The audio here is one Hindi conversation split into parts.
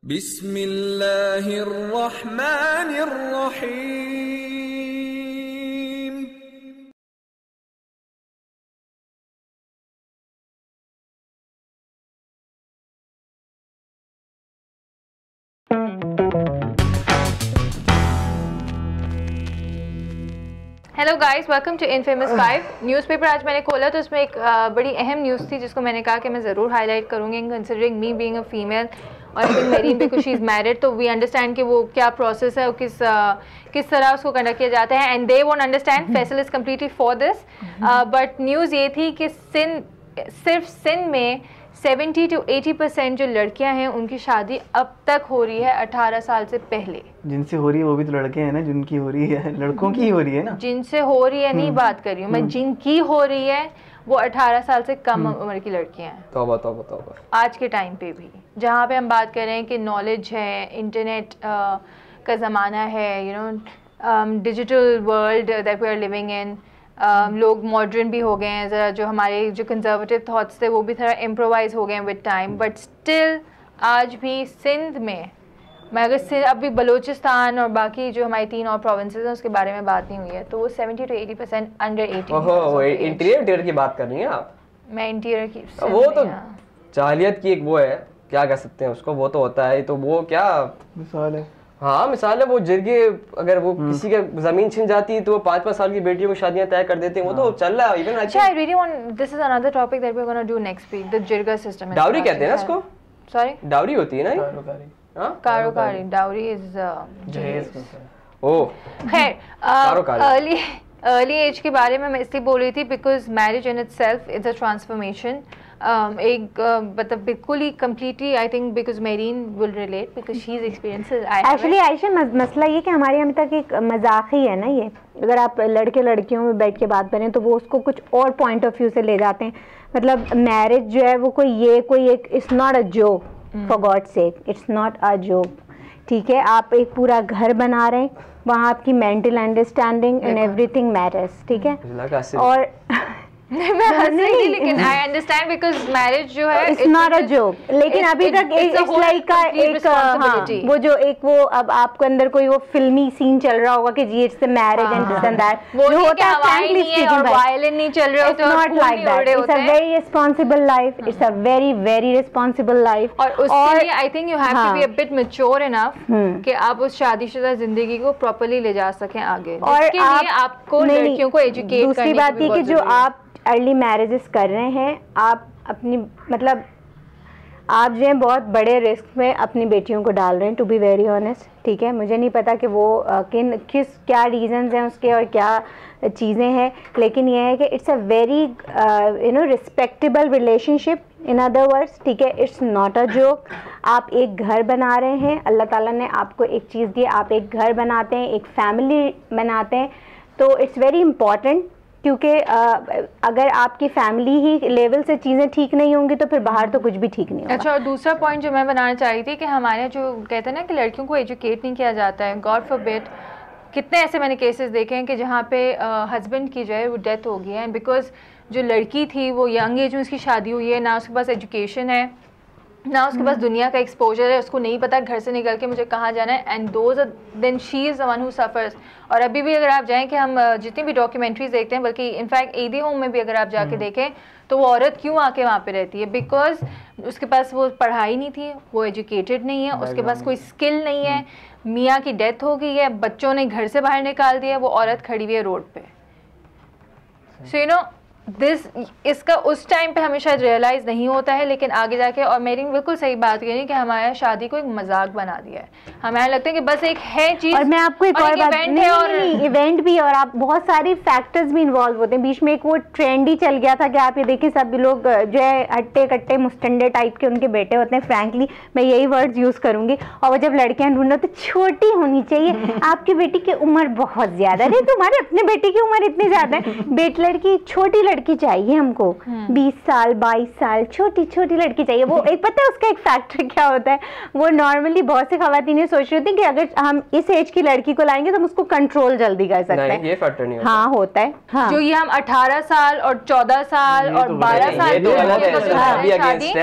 बिस्मिल्लाहिर्रहमानिर्रहीम। Hello guys, welcome to infamous 5 newspaper. आज मैंने खोला तो उसमें एक बड़ी अहम न्यूज़ थी जिसको मैंने कहा कि मैं ज़रूर हाईलाइट करूँगी, considering me being a female और I think Mehreen because she is married, तो वी अंडरस्टैंड कि वो क्या प्रोसेस है और किस तरह उसको कंडक्ट किया जाता है, and they won't understand. Faisal is completely for this, but news ये थी कि सिर्फ सिंध में 70 to 80% जो लड़कियां हैं उनकी शादी अब तक हो रही है 18 साल से पहले। जिनसे हो रही है वो भी तो लड़के हैं ना, जिनकी हो रही है लड़कों की हो रही है ना। जिनसे हो रही है नहीं बात कर रही हूँ मैं, जिनकी हो रही है वो 18 साल से कम उम्र की लड़कियां हैं। तौबा आज के टाइम पे भी जहाँ पे हम बात कर रहे हैं कि नॉलेज है, इंटरनेट का ज़माना है, you know digital world that we are living in, लोग मॉडर्न भी हो गए हैं ज़रा, जो हमारे जो कंजर्वेटिव थॉट्स थे वो भी थोड़ा इम्प्रोवाइज हो गए हैं विद टाइम, बट स्टिल आज भी सिंध में, मैं अगर अभी बलूचिस्तान और बाकी जो हमारी 3 और प्रोविंसेस हैं उसके बारे में बात नहीं हुई है, तो वो 70 to 80% अंडर 18। ओहो, इंटीरियर की बात कर रही हैं आप? मैं इंटीरियर की, वो तो जाहिलियत की एक वो है, क्या कह सकते हैं उसको, वो तो होता है, तो वो क्या मिसाल है। हाँ मिसाल है, वो जिरगे अगर वो किसी के जमीन छिन जाती है तो वो 5-5 साल की बेटियों को शादियां तय कर देते हैं, वो तो चल रहा है इवन। अच्छा, I really want, this is another topic that we are gonna do next week, the jirga system. Dowry कहते हैं ना इसको? सॉरी, डाउरी होती है ना? हां, कारोकारी, डाउरी इज जहेज। ओ खैर, अर्ली एज के बारे में मैं इसलिए बोल रही थी because marriage in itself is a transformation. एक मतलब बिल्कुल ही completely, I think because Mehreen will relate because she is experiences. Actually Ayesha, मसला ये कि हमारे यहाँ तक एक मजाक ही है ना ये, अगर आप लड़के लड़कियों में बैठ के बात करें तो वो उसको कुछ और पॉइंट ऑफ व्यू से ले जाते हैं। मतलब मैरिज जो है वो कोई एक it's not a joke, for God sake it's not a joke. ठीक है, आप एक पूरा घर बना रहे हैं, वहाँ आपकी mental understanding and everything matters. ठीक है, और मैं हंस रही थी लेकिन आई अंडरस्टैंड बिकॉज मैरिज जो है इट्स नॉट अ जोक, लेकिन अभी तक इट्स लाइक का एक वो जो एक वो अब आपके अंदर कोई वो फिल्मी सीन चल रहा होगा कि जी it's the marriage and this and that, वो होता है फ्रैंकली स्पीकिंग वायलेंट नहीं चल रहे होते, not like that. It's a very responsible life, it's a very very responsible life, और उसके लिए I think you have to be a bit mature enough कि आप उस शादीशुदा जिंदगी को प्रॉपर्ली ले जा सकें आगे, और इसके लिए आपको लड़कियों को एजुकेट करने की। दूसरी बात ये कि जो आप अर्ली मैरिजेस कर रहे हैं, आप अपनी मतलब आप जो है बहुत बड़े रिस्क में अपनी बेटियों को डाल रहे हैं, टू बी वेरी ऑनेस्ट। ठीक है, मुझे नहीं पता कि वो क्या रीजंस हैं उसके और क्या चीज़ें हैं, लेकिन ये है कि it's a very respectable relationship, in other words. ठीक है, इट्स नॉट अ जोक। आप एक घर बना रहे हैं, अल्लाह ताला ने आपको एक चीज़ दी, आप एक घर बनाते हैं, एक फैमिली बनाते हैं, तो इट्स वेरी इंपॉर्टेंट, क्योंकि अगर आपकी फैमिली ही लेवल से चीज़ें ठीक नहीं होंगी तो फिर बाहर तो कुछ भी ठीक नहीं होगा। अच्छा, और दूसरा पॉइंट जो मैं बनाना चाह रही थी कि हमारे जो कहते हैं ना कि लड़कियों को एजुकेट नहीं किया जाता है, गॉड फॉरबिड, कितने ऐसे मैंने केसेस देखे हैं कि जहाँ पे हस्बैंड की जो है वो डेथ हो गई है, बिकॉज जो लड़की थी वो यंग एज में उसकी शादी हुई है, ना उसके पास एजुकेशन है, ना उसके पास दुनिया का एक्सपोजर है, उसको नहीं पता घर से निकल के मुझे कहाँ जाना है, and those then she is the one who suffers. और अभी भी अगर आप जाएं कि हम जितनी भी डॉक्यूमेंट्रीज देखते हैं, बल्कि इनफैक्ट ईदी होम में भी अगर आप जाके देखें तो वो औरत क्यों आके वहाँ पे रहती है, बिकॉज उसके पास वो पढ़ाई नहीं थी, वो एजुकेटेड नहीं है, उसके पास कोई स्किल नहीं है, मियाँ की डेथ हो गई है, बच्चों ने घर से बाहर निकाल दिया, वो औरत खड़ी हुई है रोड पे। सो यू नो इसका उस टाइम पे हमें शायद रियलाइज़ नहीं होता है, लेकिन आगे जाके, और मेरी बिल्कुल सही बात कही कि हमारे शादी को एक मजाक बना दिया है, हमें लगता है कि बस एक है चीज़। और मैं आपको एक और बात, नहीं, इवेंट भी, और आप बहुत सारी फैक्टर्स भी इन्वॉल्व होते हैं। बीच में एक वो ट्रेंड ही चल गया था कि आप ये देखिए सब लोग जो है हट्टे कट्टे मुस्टंडे टाइप के उनके बेटे होते हैं, फ्रैंकली मैं यही वर्ड्स यूज़ करूँगी, और वो जब लड़कियाँ ढूंढो तो छोटी होनी चाहिए, आपकी बेटी की उम्र बहुत ज़्यादा है, तुम्हारे अपने बेटी की उम्र इतनी ज़्यादा है, लड़की छोटी लड़की चाहिए हमको, 20 साल 22 साल छोटी छोटी लड़की चाहिए। वो एक पता है उसका एक फैक्टर क्या होता है, वो नॉर्मली बहुत सी खवातीनें सोच रही होती हैं कि अगर हम इस एज की लड़की को लाएंगे तो हम उसको कंट्रोल जल्दी कर सकते हैं। ये फैक्टर नहीं होता। हाँ होता है। हाँ जो ये हम 18 साल और 14 साल और 12 साल की लड़कियों को शादी,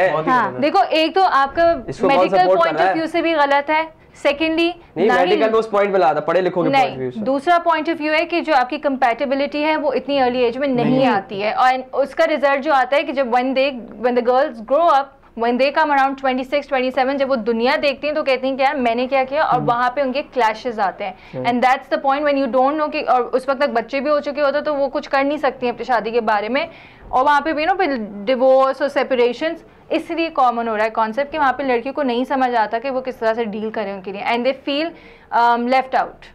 देखो एक तो आपका मेडिकल पॉइंट ऑफ व्यू से भी गलत है, सेकेंडली मेडिकल में उस पॉइंट पे लाता पढ़े लिखोगे पॉइंट ऑफ व्यू से। दूसरा पॉइंट ऑफ व्यू है कि जो आपकी कंपैटिबिलिटी है वो इतनी अर्ली एज में नहीं आती है, और उसका रिजल्ट जो आता है कि जब when the girls grow up, when they come around 26, 27, जब वो दुनिया देखती हैं तो कहती हैं कि यार मैंने क्या किया, और वहाँ पे उनके क्लैशेस आते हैं। And that's the point when you don't know कि, और उस वक्त तक बच्चे भी हो चुके होते तो वो कुछ कर नहीं सकती हैं अपनी शादी के बारे में, और वहाँ पे भी नो फिर डिवोर्स और सेपरेशंस इसलिए कॉमन हो रहा है कॉन्सेप्ट कि वहाँ पे लड़कियों को नहीं समझ आता कि वो किस तरह से डील करें उनके लिए, and they feel left out.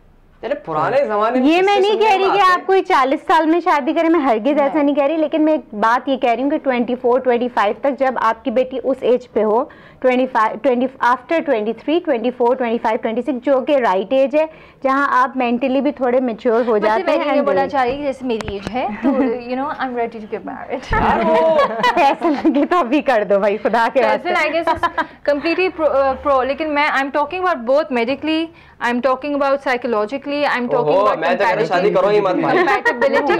पुराने जमाने में ये मैं नहीं कह रही कि आप कोई 40 साल में शादी करें, मैं हरगिज ऐसा नहीं कह रही, लेकिन मैं एक बात ये कह रही हूँ कि 24, 25 तक जब आपकी बेटी उस एज पे हो, 25, आफ्टर 23, 24, 25, 26 जो कि राइट एज है जहाँ आप मेंटली भी थोड़े मैच्योर हो जाते हैं। मैं बोलना चाह रही कि जैसे मेरी एज है तो you know I am ready to get married. ऐसा लगे तो अभी कर दो भाई, खुदा के वास्ते। आई गेस कंप्लीटली प्रो, लेकिन मैं I am talking about both medically, I am talking about psychologically, I am talking about शादी करो ही मत भाई, कंपैटिबिलिटी।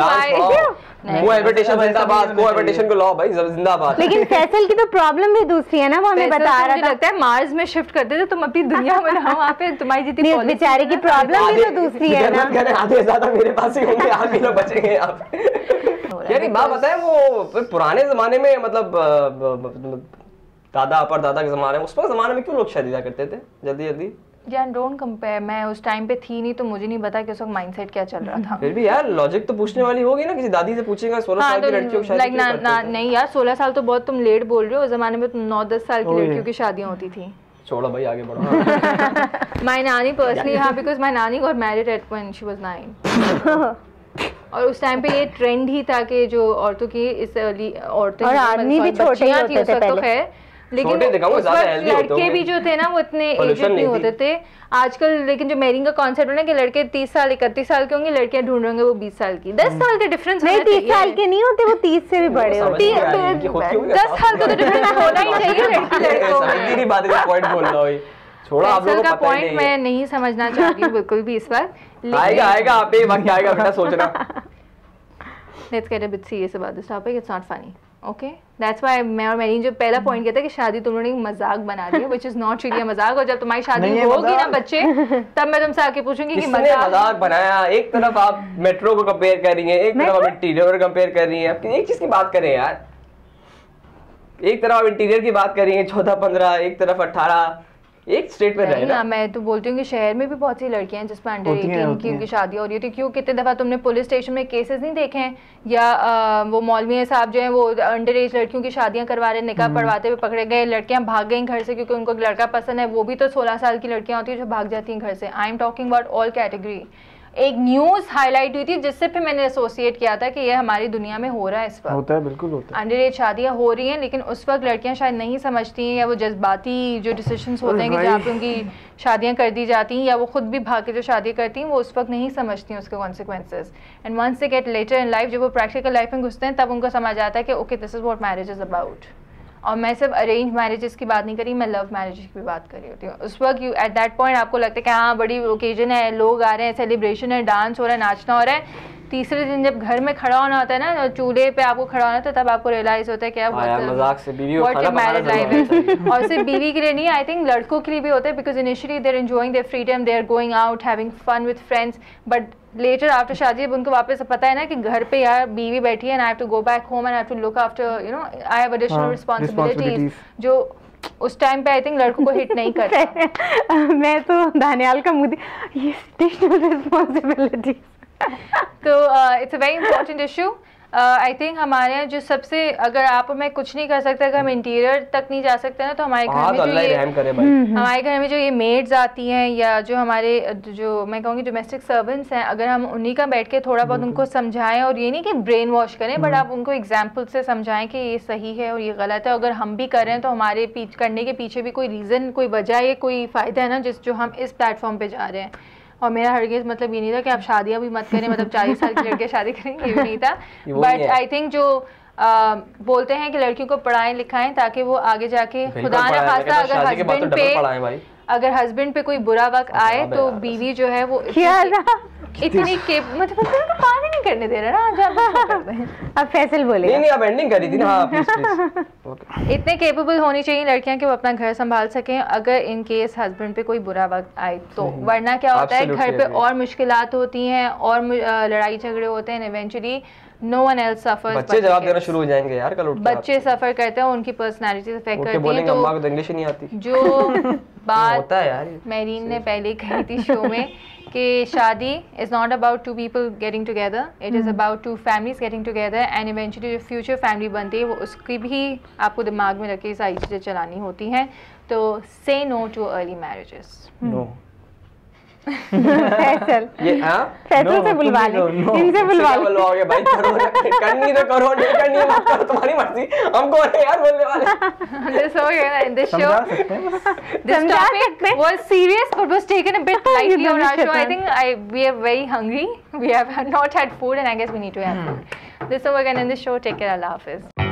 कोहैबिटेशन जिंदाबाद, कोहैबिटेशन को लाओ भाई जिंदाबाद। लेकिन फैसल की तो प्रॉब्लम भी दूसरी है ना, वो हमें बता रहा था। लगता है मार्स में शिफ्ट कर देते तुम अपनी दुनिया में, रहो वहाँ पे तुम्हारी जितनी बेचारे की प्रॉब्लम भी तो दूसरी है ना। आधे ज्यादा मेरे पास ही होंगे, आप ही लोग बचेंगे आप। यार एक बात बताए, वो पुराने जमाने में मतलब दादा परदादा के जमाने में, उस पर जमाने में क्यों लोग शादी करते थे जल्दी जल्दी? यार डोंट कंपेयर, मैं उस टाइम पे थी नहीं तो मुझे नहीं पता कि उस वक्त माइंडसेट क्या चल रहा था। फिर भी यार लॉजिक तो पूछने वाली होगी ना, किसी दादी से पूछेगा 16 साल की लड़कियों की शादी क्यों करते थे? नहीं यार 16 साल तो बहुत तुम लेट बोल रहे हो, उस जमाने में 9-10 साल की लड़कियों की शादियां होती थी। छोड़ो भाई आगे बढ़ो। माय नानी पर्सनली, हाँ, बिकॉज माय नानी got married at when she was 9। और उस टाइम पे ये ट्रेंड ही था कि जो औरतों की इस औरतें और आदमी भी छोटे ही होते थे पहले, लेकिन लड़के भी जो थे ना वो इतने एजेड नहीं होते थे आजकल। लेकिन जो मैरिंग का कॉन्सेप्ट है ना कि लड़के 30 साल 31 साल के होंगे, लड़कियां ढूंढ रहे होंगे वो 20 साल की। 10 साल के डिफरेंस नहीं, 30 साल के नहीं होते, वो 30 से भी बड़े होते हैं। 10 साल का तो डिफरेंस होना ही चाहिए लड़की लड़कों में। बात का पॉइंट बोल रहा हूं, छोड़ा आप लोगों को पता ही नहीं। मैं नहीं समझना चाह रही हूं बिल्कुल भी इस बार। आएगा आप ही वक्त आएगा बेटा, सोचना। Let's get a bit serious about this topic. It's not funny. Okay? That's why मैं और मैंने जो पहला पॉइंट किया था कि शादी तुम लोगों ने मजाक बना दिया, which is not really a मजाक। और जब तुम्हारी शादी होगी ना बच्चे, तब मैं तुमसे आके पूछूंगी कि मजाक बनाया। एक तरफ आप मेट्रो को कंपेयर कर रही हैं, एक तरफ आप इंटीरियर को कंपेयर कर रही हैं। आप एक चीज की बात करें यार, एक तरफ आप इंटीरियर की बात कर रही हैं 14-15, एक तरफ 18, एक स्टेट पे रहे ना। मैं तो बोलती हूँ कि शहर में भी बहुत सी लड़कियां हैं जिस पर अंडर 18 की उनकी शादी हो रही है। तो क्यों, कितने दफा तुमने पुलिस स्टेशन में केसेस नहीं देखे हैं, या वो मौलवी साहब जो हैं वो अंडर एज लड़कियों की शादियां करवा रहे, निकाह पढ़वाते हुए पकड़े गए, लड़कियां भाग गई घर से क्योंकि उनको लड़का पसंद है। वो भी तो 16 साल की लड़कियां होती है जो भाग जाती हैं घर से। I am talking about all category. एक न्यूज हाईलाइट हुई थी जिससे फिर मैंने एसोसिएट किया था कि ये हमारी दुनिया में हो रहा है। इस वक्त होता है, बिल्कुल होता है। अंडर एज शादियां हो रही हैं, लेकिन उस वक्त लड़कियां शायद नहीं समझती हैं, या वो जज्बाती जो डिसीजंस होते हैं कि जहाँ पे उनकी शादियां कर दी जाती हैं, या वो खुद भी भाग के जो शादी करती हैं, वो उस वक्त नहीं समझती हैं उसके consequences. And once they get later in life, जब वो प्रैक्टिकल लाइफ में घुसते हैं, तब उनको समझ आता है कि okay this is what marriage is about. और मैं सिर्फ अरेंज मैरिजेस की बात नहीं करी, मैं लव मैरिजेस की भी बात कर रही होती हूँ। उस वक्त एट दैट पॉइंट आपको लगता है कि हाँ बड़ी ओकेजन है, लोग आ रहे हैं, सेलिब्रेशन है, डांस हो रहा है, नाचना हो रहा है। तीसरे दिन जब घर में खड़ा होना होता है ना, चूल्हे पे आपको खड़ा होना होता है, तब आपको रियलाइज होता है कि मैरिज लाइफ है। और सिर्फ बीवी के लिए नहीं, आई थिंक लड़कों के लिए भी होता है, because initially they are enjoying their freedom, they are going out having fun with friends, but later after शादी जब उनको वापस पता है ना कि घर पे यार बीवी बैठी है, and I have to go back home and I have to look after, you know, I have additional responsibilities, जो उस टाइम पे आई थिंक लड़कों को हिट नहीं करता। मैं तो दानियाल का मुद्दे ये एडिशनल रिस्पांसिबिलिटीज तो it's a very important issue. I think हमारे यहाँ जो सबसे, अगर आप मैं कुछ नहीं कर सकते, अगर हम इंटीरियर तक नहीं जा सकते ना, तो हमारे घर में जो ये हमारे घर में जो ये मेड्स आती हैं, या जो हमारे जो मैं कहूँगी डोमेस्टिक सर्वेंट्स हैं, अगर हम उन्हीं का बैठ के थोड़ा बहुत उनको समझाएं, और ये नहीं कि ब्रेन वॉश करें, बट आप उनको एग्जाम्पल से समझाएं कि ये सही है और ये गलत है। अगर हम भी कर रहे हैं तो हमारे करने के पीछे भी कोई रीज़न, कोई वजह या कोई फ़ायदा है ना, जो हम इस प्लेटफॉर्म पर जा रहे हैं। और मेरा हरगिज़ मतलब ये नहीं था कि आप शादियां भी मत करें, मतलब 40 साल की लड़के शादी करेंगे, ये भी नहीं था। बट आई थिंक जो बोलते हैं कि लड़कियों को पढ़ाएं लिखाएं ताकि वो आगे जाके खुदा ना खास्ता अगर हस्बैंड पे कोई बुरा वक्त आए तो बीवी जो है वो इतनी मतलब बात ही नहीं करने दे रहा ना, अब फैसल बोले नहीं आप एंडिंग करी थी ना। हाँ प्लीज इतने केपेबल होनी चाहिए लड़कियां कि वो अपना घर संभाल सकें अगर इन केस हस्बैंड पे कोई बुरा वक्त आए तो। वरना क्या होता है घर पे और मुश्किलात होती हैं और लड़ाई झगड़े होते हैं, eventually no one else suffers. बच्चे जवाब देना शुरू हो जाएंगे यार कल उठ के। बच्चे सफर करते हैं, उनकी पर्सनालिटी अफेक्ट करती है। तो अम्मा को इंग्लिश नहीं आती जो बात होता है यार मेरीन ने पहले कही थी शो में कि शादी is not about two people getting together, it is about two families getting together and eventually जो फ्यूचर फैमिली बनती है वो उसकी भी आपको दिमाग में रख के सारी चीज़ें चलानी होती हैं। तो say no to early marriages. No Faisal ये हां फैसल से बुलवा ले, इनसे बुलवा ले। बुलवाओगे भाई, करो करनी तो करो, नहीं करनी है मत करो, तुम्हारी मर्जी, हम कौन है यार बोलने वाले। This so in this show this topic was serious but was taken a bit lightly on our show. I think we are very hungry, we have not had food and I guess we need to have food. This is so again in this show. Take care, Allah Hafiz.